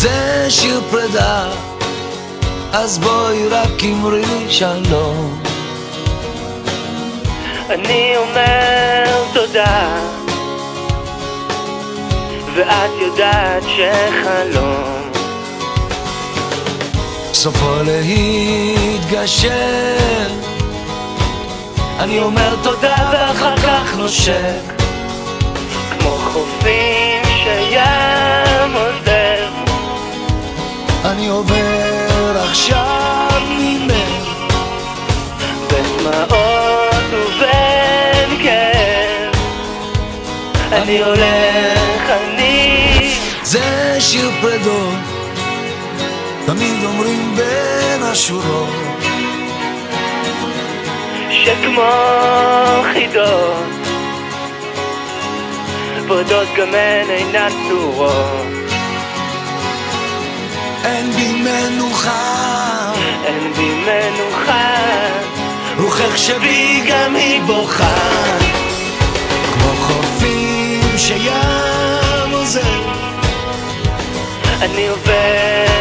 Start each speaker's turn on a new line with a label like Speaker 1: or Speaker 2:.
Speaker 1: זה שיר פרידה, אז בואי רק אמרי שלום.
Speaker 2: אני אומר תודה, ואת יודעת שחלום
Speaker 1: סופו להתגשר. אני אומר תודה ואחר כך נושק,
Speaker 2: כמו חופים שים עוזר.
Speaker 1: אני עובר עכשיו ממך
Speaker 2: בדמעות ובין כאב. אני הולך, זה
Speaker 1: שיר פרדות, תמיד אומרים בין השורות,
Speaker 2: שכמו חידות פרדות גם הן אינן צורות.
Speaker 1: אין בי מנוחה,
Speaker 2: אין בי מנוחה,
Speaker 1: רוחך שבי גם היא בוכה, כמו חופים שים עוזר.
Speaker 2: אני עובר